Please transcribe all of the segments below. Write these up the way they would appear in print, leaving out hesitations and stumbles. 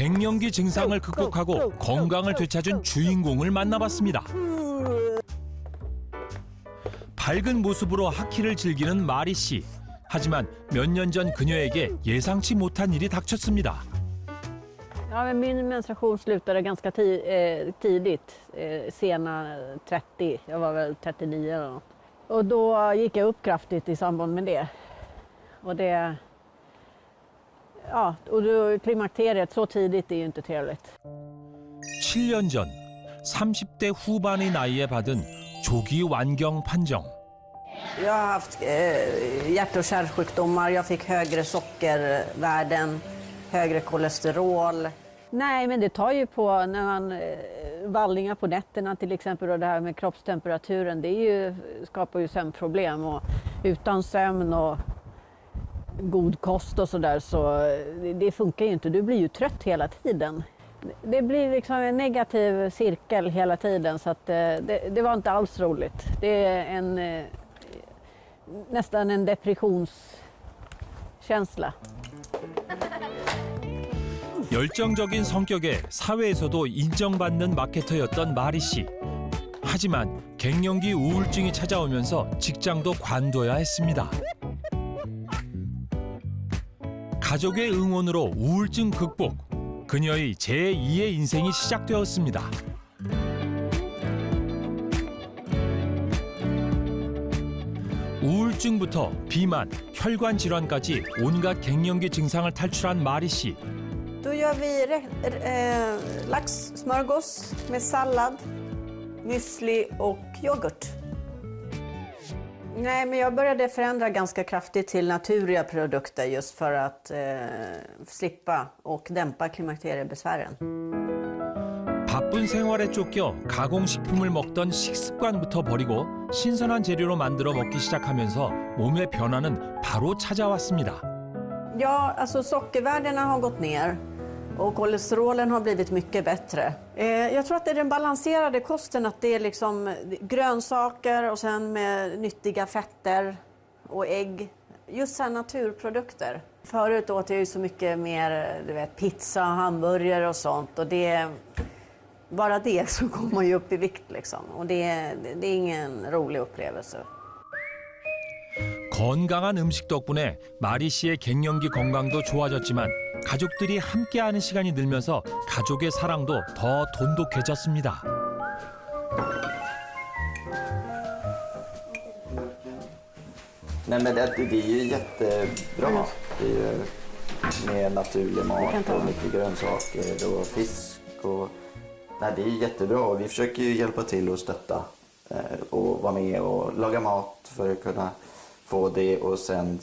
갱년기 증상을 극복하고 건강을 되찾은 주인공을 만나봤습니다. 밝은 모습으로 하키를 즐기는 마리 씨. 하지만 몇 년 전 그녀에게 예상치 못한 일이 닥쳤습니다. Ja, men min menstruation slutade ganska tidigt, sena 30. Jag var väl 39 eller något. Och då gick jag upp kraftigt i samband med det. Och det... Ja, och då, klimakteriet så tidigt är ju inte trevligt. 7년 전 30대 후반의 나이에 받은 조기 완경 판정. Jag har haft hjärt- och kärlsjukdomar, jag fick högre sockervärden, högre kolesterol. Nej, men det tar ju på när man vallningar på nätterna till exempel, och det här med kroppstemperaturen, det är ju, skapar ju sömnproblem, och utan sömn och god kost och sådär så det funkar ju inte, du blir ju trött hela tiden. Det blir liksom en negativ cirkel hela tiden, så att det var inte alls roligt. Det är nästan en depressionskänsla. 열정적인 성격에 사회에서도 인정받는 마케터였던 마리 씨. 하지만 갱년기 우울증이 찾아오면서 직장도 관둬야 했습니다. 가족의 응원으로 우울증 극복. 그녀의 제2의 인생이 시작되었습니다. 우울증부터 비만, 혈관 질환까지 온갖 갱년기 증상을 탈출한 마리 씨. Då gör vi laxsmörgås med sallad, müsli och yoghurt. Nej, men jag började förändra ganska kraftigt till naturliga produkter just för att slippa och dämpa klimakteriebesvären. 바쁜 생활에 쫓겨 가공식품을 먹던 식습관부터 버리고 신선한 재료로 만들어 먹기 시작하면서 몸의 변화는 바로 찾아왔습니다. Ja, alltså sockervärdena har gått ner och kolesterolen har blivit mycket bättre. Jag tror att det är den balanserade kosten, att det är liksom grönsaker och sen med nyttiga fetter och ägg. Just så här naturprodukter. Förut åt jag ju så mycket mer, du vet, pizza, hamburgare och sånt, och bara det så kommer man ju upp i vikt liksom. Och det är ingen rolig upplevelse. 건강한 음식 덕분에 마리 씨의 갱년기 건강도 좋아졌지만 가족들이 함께하는 시간이 늘면서 가족의 사랑도 더 돈독해졌습니다. Nej, men det är ju jättebra. Det är ju med naturlig mat och mycket grönsaker och fisk. Nej, det är jättebra. Vi försöker ju hjälpa till och stötta och vara med och laga mat för att kunna få det. Och sen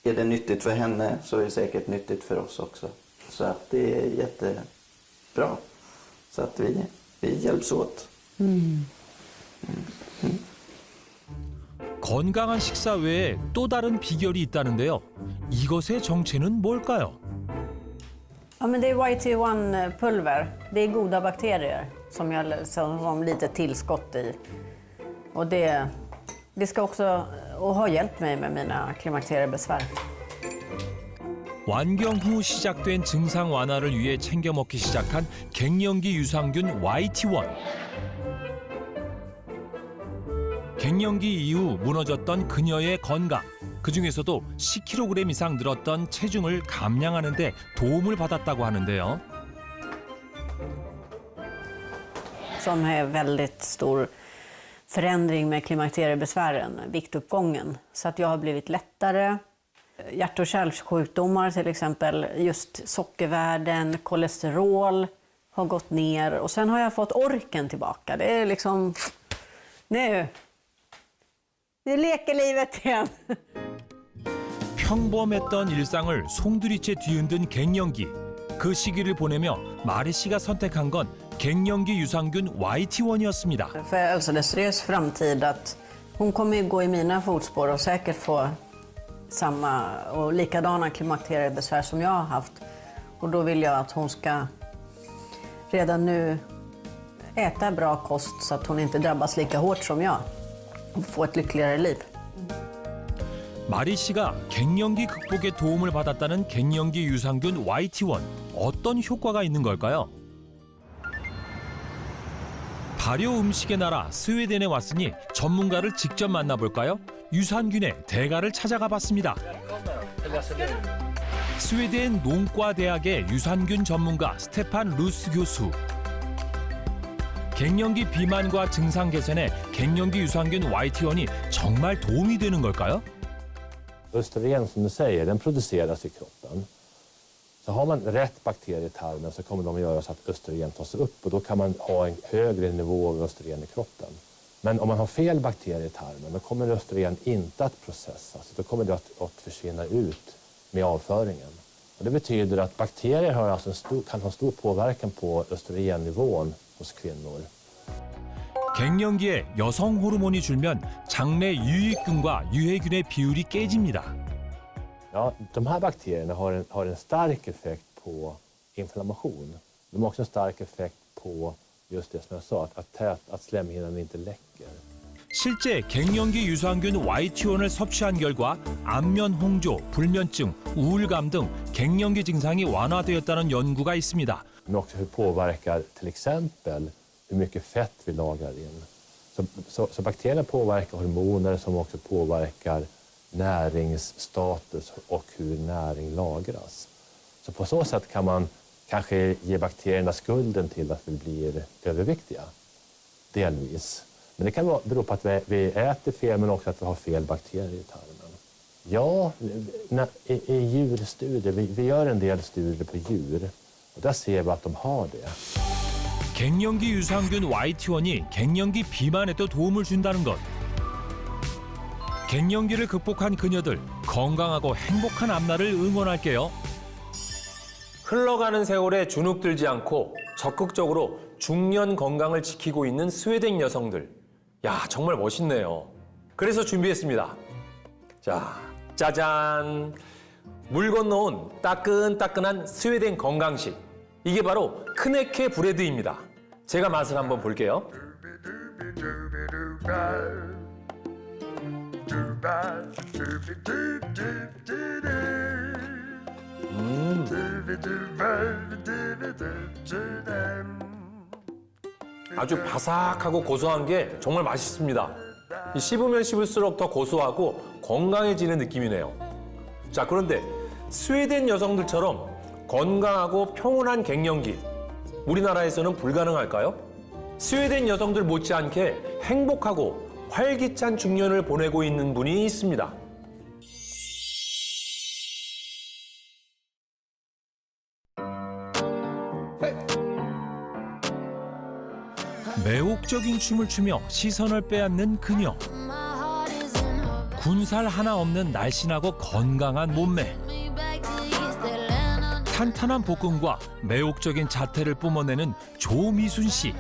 är det nyttigt för henne så är det säkert nyttigt för oss också. Så att det är jättebra. Så att vi hjälps åt. 건강한 식사 외에 또 다른 비결이 있다는데요. 이것의 정체는 뭘까요? Ja, men det är YT1-pulver. Det är goda bakterier som lite tillskott i. Och det ska också ha hjälpt mig med mina klimakteriebesvär. 완경 후 시작된 증상 완화를 위해 챙겨 먹기 시작한 갱년기 유산균 YT1. 갱년기 이후 무너졌던 그녀의 건강. 그중에서도 10kg 이상 늘었던 체중을 감량하는 데 도움을 받았다고 하는데요. Som är väldigt stor förändring med klimakteriebesvären, viktuppgången. Så att jag har blivit lättare. Hjärt- och kärlsjukdomar till exempel, just sockervärden, kolesterol har gått ner. Och sen har jag fått orken tillbaka. Det är liksom... Nu leker livet igen. 평범했던 일상을 송두리째 뒤흔든 갱년기. 그 시기를 보내며 마리 씨가 선택한 건 갱년기 유산균 YT1이었습니다. För Elsa-Desirees framtid att hon kommer gå i mina fotspår och säkert få samma och likadana klimakteriebesvär som jag har haft. Och då vill jag att hon ska redan nu äta bra kost så att hon inte drabbas lika hårt som jag och få ett lyckligare liv. 마리 씨가 갱년기 극복에 도움을 받았다는 갱년기 유산균 YT1 어떤 효과가 있는 걸까요? 발효 음식의 나라 스웨덴에 왔으니 전문가를 직접 만나볼까요? 유산균의 대가를 찾아가 봤습니다. 스웨덴 농과대학의 유산균 전문가 스테판 루스 교수. 갱년기 비만과 증상 개선에 갱년기 유산균 YT1이 정말 도움이 되는 걸까요? Östrogen som du säger, den produceras i kroppen. Så har man rätt bakterier i tarmen så kommer de att göra så att östrogen tas upp och då kan man ha en högre nivå av östrogen i kroppen. Men om man har fel bakterier i tarmen då kommer östrogen inte att processas. Då kommer det att försvinna ut med avföringen. Och det betyder att bakterier har alltså kan ha stor påverkan på östrogennivån hos kvinnor. 갱년기에 여성 호르몬이 줄면 장내 유익균과 유해균의 비율이 깨집니다. Ja, de här bakterierna har en stark effekt på inflammation. De har också en stark effekt på just det som jag sa, att slemhinnan inte läcker. 실제 갱년기 유산균 YT1을 섭취한 결과 안면 홍조, 불면증, 우울감 등 갱년기 증상이 완화되었다는 연구가 있습니다. Men också hur påverkar till exempel hur mycket fett vi lagrar in. Så bakterierna påverkar hormoner som också påverkar näringsstatus och hur näring lagras. Så på så sätt kan man kanske ge bakterierna skulden till att vi blir överviktiga. Delvis. Men det kan bero på att vi äter fel men också att vi har fel bakterier i tarmen. Ja, i djurstudier, vi gör en del studier på djur och där ser vi att de har det. 갱년기 유산균 YT1이 갱년기 비만에도 도움을 준다는 것. 갱년기를 극복한 그녀들, 건강하고 행복한 앞날을 응원할게요. 흘러가는 세월에 주눅들지 않고 적극적으로 중년 건강을 지키고 있는 스웨덴 여성들. 야, 정말 멋있네요. 그래서 준비했습니다. 자, 짜잔! 물 건너온 따끈따끈한 스웨덴 건강식. 이게 바로 크네케 브레드입니다. 제가 맛을 한번 볼게요. 아주 바삭하고 고소한 게 정말 맛있습니다. 씹으면 씹을수록 더 고소하고 건강해지는 느낌이네요. 자, 그런데 스웨덴 여성들처럼 건강하고 평온한 갱년기, 우리나라에서는 불가능할까요? 스웨덴 여성들 못지않게 행복하고 활기찬 중년을 보내고 있는 분이 있습니다. 매혹적인 춤을 추며 시선을 빼앗는 그녀. 군살 하나 없는 날씬하고 건강한 몸매. 탄탄한 복근과 매혹적인 자태를 뿜어내는 조미순 씨.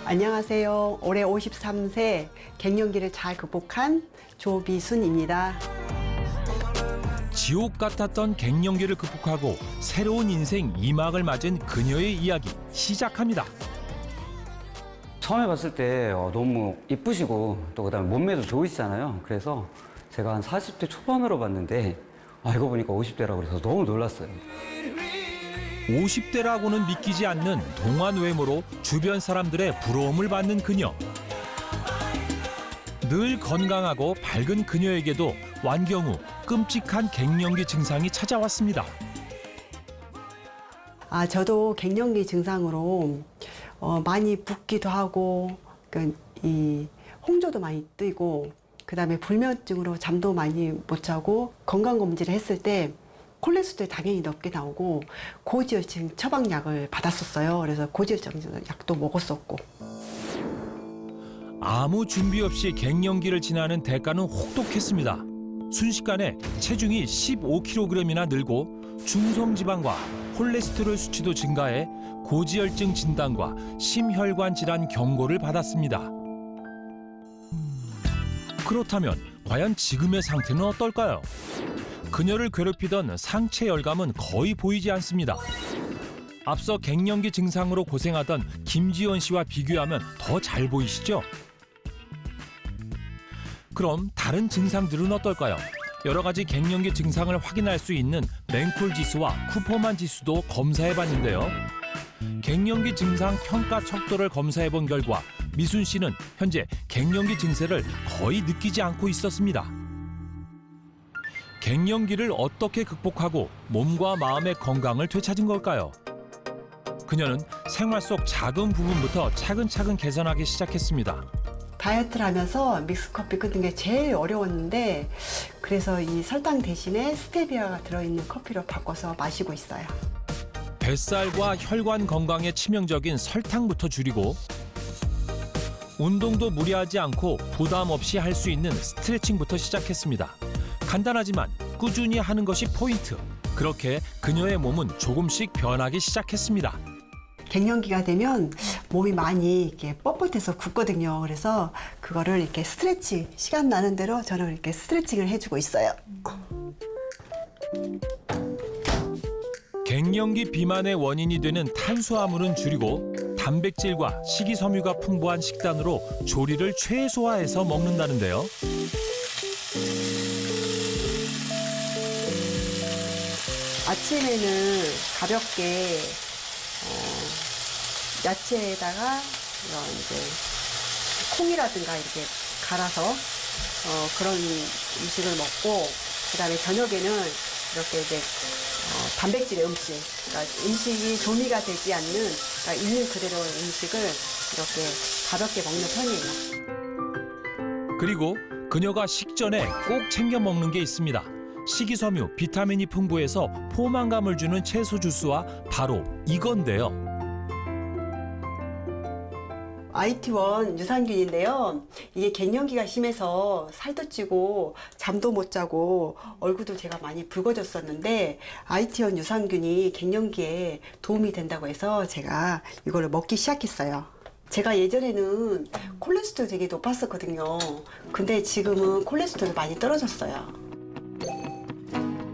안녕하세요. 올해 53세 갱년기를 잘 극복한 조미순입니다. 지옥 같았던 갱년기를 극복하고 새로운 인생 2막을 맞은 그녀의 이야기 시작합니다. 처음에 봤을 때 너무 이쁘시고 또 그다음에 몸매도 좋으시잖아요. 그래서 제가 한 40대 초반으로 봤는데 알고 보니까 50대라고 그래서 너무 놀랐어요. 50대라고는 믿기지 않는 동안 외모로 주변 사람들의 부러움을 받는 그녀. 늘 건강하고 밝은 그녀에게도 완경 후 끔찍한 갱년기 증상이 찾아왔습니다. 저도 갱년기 증상으로 많이 붓기도 하고 이 홍조도 많이 뜨고 그다음에 불면증으로 잠도 많이 못 자고 건강검진을 했을 때 콜레스테롤이 당연히 높게 나오고 고지혈증 처방약을 받았었어요. 그래서 고지혈증 약도 먹었었고. 아무 준비 없이 갱년기를 지나는 대가는 혹독했습니다. 순식간에 체중이 15kg이나 늘고 중성지방과 콜레스테롤 수치도 증가해 고지혈증 진단과 심혈관 질환 경고를 받았습니다. 그렇다면 과연 지금의 상태는 어떨까요? 그녀를 괴롭히던 상체 열감은 거의 보이지 않습니다. 앞서 갱년기 증상으로 고생하던 김지연 씨와 비교하면 더 잘 보이시죠? 그럼 다른 증상들은 어떨까요? 여러 가지 갱년기 증상을 확인할 수 있는 랭콜 지수와 쿠퍼만 지수도 검사해 봤는데요. 갱년기 증상 평가 척도를 검사해 본 결과 미순 씨는 현재 갱년기 증세를 거의 느끼지 않고 있었습니다. 갱년기를 어떻게 극복하고 몸과 마음의 건강을 되찾은 걸까요? 그녀는 생활 속 작은 부분부터 차근차근 개선하기 시작했습니다. 다이어트를 하면서 믹스커피 끊는 게 제일 어려웠는데 그래서 이 설탕 대신에 스테비아가 들어있는 커피로 바꿔서 마시고 있어요. 뱃살과 혈관 건강에 치명적인 설탕부터 줄이고 운동도 무리하지 않고 부담 없이 할 수 있는 스트레칭부터 시작했습니다. 간단하지만 꾸준히 하는 것이 포인트. 그렇게 그녀의 몸은 조금씩 변하기 시작했습니다. 갱년기가 되면 몸이 많이 이렇게 뻣뻣해서 붓거든요. 그래서 그거를 이렇게 스트레칭, 시간 나는 대로 저는 이렇게 스트레칭을 해주고 있어요. 갱년기 비만의 원인이 되는 탄수화물은 줄이고 단백질과 식이섬유가 풍부한 식단으로 조리를 최소화해서 먹는다는데요. 아침에는 가볍게 야채에다가 이런 이제 콩이라든가 이렇게 갈아서 그런 음식을 먹고 그다음에 저녁에는 이렇게 이제 단백질의 음식, 그러니까 음식이 조미가 되지 않는 그러니까 있는 그대로의 음식을 이렇게 가볍게 먹는 편이에요. 그리고 그녀가 식전에 꼭 챙겨 먹는 게 있습니다. 식이섬유, 비타민이 풍부해서 포만감을 주는 채소 주스와 바로 이건데요. IT1 유산균인데요. 이게 갱년기가 심해서 살도 찌고 잠도 못 자고 얼굴도 제가 많이 붉어졌었는데 IT1 유산균이 갱년기에 도움이 된다고 해서 제가 이거를 먹기 시작했어요. 제가 예전에는 콜레스테롤 되게 높았었거든요. 근데 지금은 콜레스테롤이 많이 떨어졌어요.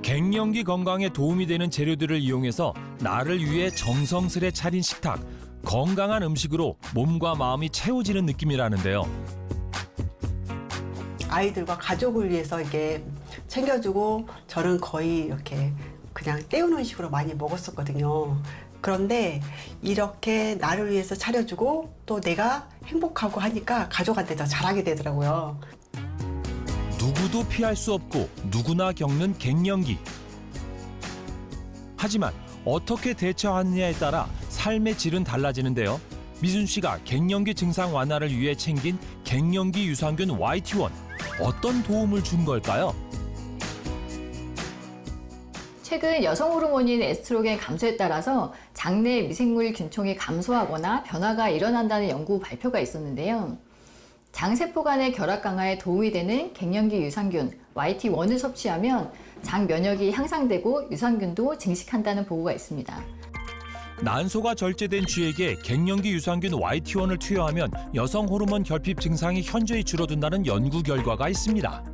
갱년기 건강에 도움이 되는 재료들을 이용해서 나를 위해 정성스레 차린 식탁. 건강한 음식으로 몸과 마음이 채워지는 느낌이라는데요. 아이들과 가족을 위해서 이렇게 챙겨주고 저는 거의 이렇게 그냥 때우는 식으로 많이 먹었었거든요. 그런데 이렇게 나를 위해서 차려주고 또 내가 행복하고 하니까 가족한테 더 잘하게 되더라고요. 누구도 피할 수 없고 누구나 겪는 갱년기. 하지만 어떻게 대처하느냐에 따라 삶의 질은 달라지는데요. 미순 씨가 갱년기 증상 완화를 위해 챙긴 갱년기 유산균 YT1 어떤 도움을 준 걸까요? 최근 여성 호르몬인 에스트로겐 감소에 따라서 장내 미생물 균총이 감소하거나 변화가 일어난다는 연구 발표가 있었는데요. 장세포 간의 결합 강화에 도움이 되는 갱년기 유산균 YT1을 섭취하면 장 면역이 향상되고 유산균도 증식한다는 보고가 있습니다. 난소가 절제된 쥐에게 갱년기 유산균 YT1을 투여하면 여성 호르몬 결핍 증상이 현저히 줄어든다는 연구 결과가 있습니다.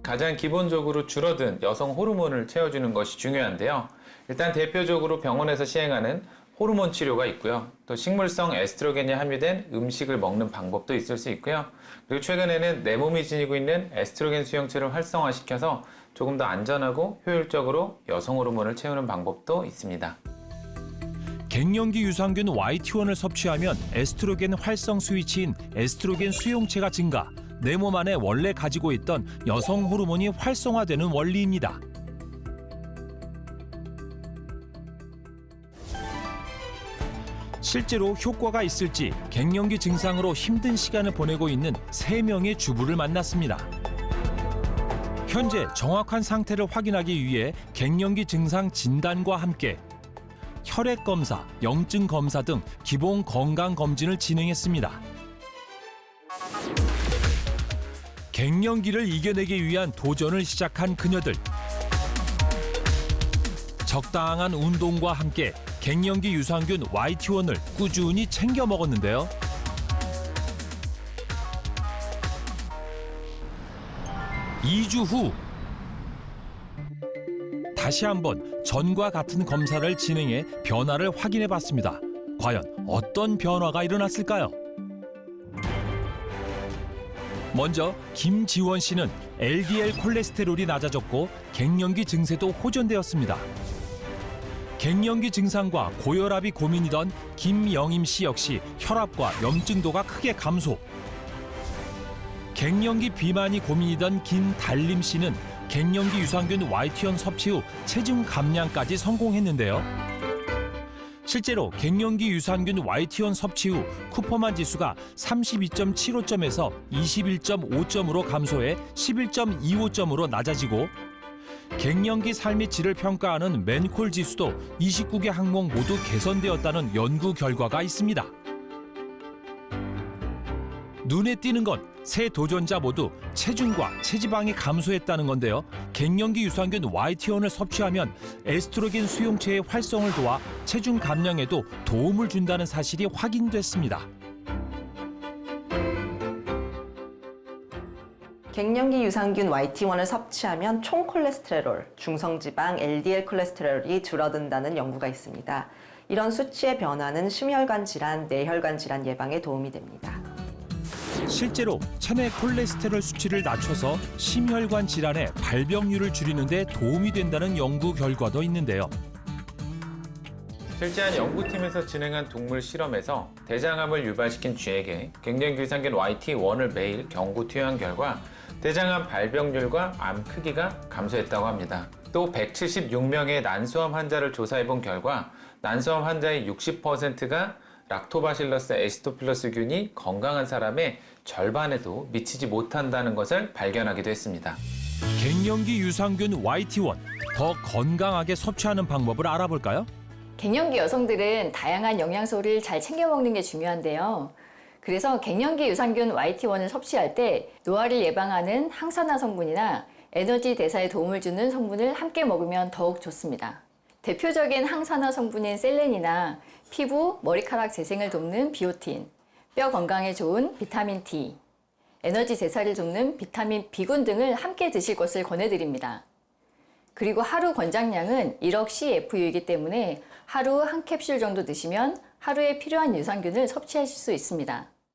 가장 기본적으로 줄어든 여성 호르몬을 채워주는 것이 중요한데요. 일단 대표적으로 병원에서 시행하는 호르몬 치료가 있고요. 또 식물성 에스트로겐이 함유된 음식을 먹는 방법도 있을 수 있고요. 그리고 최근에는 내 몸이 지니고 있는 에스트로겐 수용체를 활성화시켜서 조금 더 안전하고 효율적으로 여성 호르몬을 채우는 방법도 있습니다. 갱년기 유산균 YT1을 섭취하면 에스트로겐 활성 스위치인 에스트로겐 수용체가 증가, 내 몸 안에 원래 가지고 있던 여성 호르몬이 활성화되는 원리입니다. 실제로 효과가 있을지 갱년기 증상으로 힘든 시간을 보내고 있는 3명의 주부를 만났습니다. 현재 정확한 상태를 확인하기 위해 갱년기 증상 진단과 함께 혈액 검사, 염증 검사 등 기본 건강 검진을 진행했습니다. 갱년기를 이겨내기 위한 도전을 시작한 그녀들. 적당한 운동과 함께 갱년기 유산균 YT1을 꾸준히 챙겨 먹었는데요. 2주 후 다시 한번 전과 같은 검사를 진행해 변화를 확인해 봤습니다. 과연 어떤 변화가 일어났을까요? 먼저 김지원 씨는 LDL 콜레스테롤이 낮아졌고 갱년기 증세도 호전되었습니다. 갱년기 증상과 고혈압이 고민이던 김영임 씨 역시 혈압과 염증도가 크게 감소. 갱년기 비만이 고민이던 김달림 씨는 갱년기 유산균 YT1 섭취 후 체중 감량까지 성공했는데요. 실제로 갱년기 유산균 YT1 섭취 후 쿠퍼만 지수가 32.75점에서 21.5점으로 감소해 11.25점으로 낮아지고 갱년기 삶의 질을 평가하는 맨콜 지수도 29개 항목 모두 개선되었다는 연구 결과가 있습니다. 눈에 띄는 건 세 도전자 모두 체중과 체지방이 감소했다는 건데요. 갱년기 유산균 YT1을 섭취하면 에스트로겐 수용체의 활성을 도와 체중 감량에도 도움을 준다는 사실이 확인됐습니다. 갱년기 유산균 YT1을 섭취하면 총 콜레스테롤, 중성지방, LDL 콜레스테롤이 줄어든다는 연구가 있습니다. 이런 수치의 변화는 심혈관 질환, 뇌혈관 질환 예방에 도움이 됩니다. 실제로 체내 콜레스테롤 수치를 낮춰서 심혈관 질환의 발병률을 줄이는 데 도움이 된다는 연구 결과도 있는데요. 실제 한 연구팀에서 진행한 동물 실험에서 대장암을 유발시킨 쥐에게 갱년기 유산균 YT1을 매일 경구 투여한 결과 대장암 발병률과 암 크기가 감소했다고 합니다. 또 176명의 난소암 환자를 조사해본 결과 난소암 환자의 60%가 락토바실러스 애시도필러스균이 건강한 사람의 절반에도 미치지 못한다는 것을 발견하기도 했습니다. 갱년기 유산균 YT1 더 건강하게 섭취하는 방법을 알아볼까요? 갱년기 여성들은 다양한 영양소를 잘 챙겨 먹는 게 중요한데요. 그래서 갱년기 유산균 YT1을 섭취할 때 노화를 예방하는 항산화 성분이나 에너지 대사에 도움을 주는 성분을 함께 먹으면 더욱 좋습니다. 대표적인 항산화 성분인 셀렌이나 피부, 머리카락 재생을 돕는 비오틴, 뼈 건강에 좋은 비타민 D, 에너지 대사를 돕는 비타민 B군 등을 함께 드실 것을 권해드립니다. 그리고 하루 권장량은 1억 CFU이기 때문에 하루 한 캡슐 정도 드시면 하루에 필요한 유산균을 섭취하실 수 있습니다.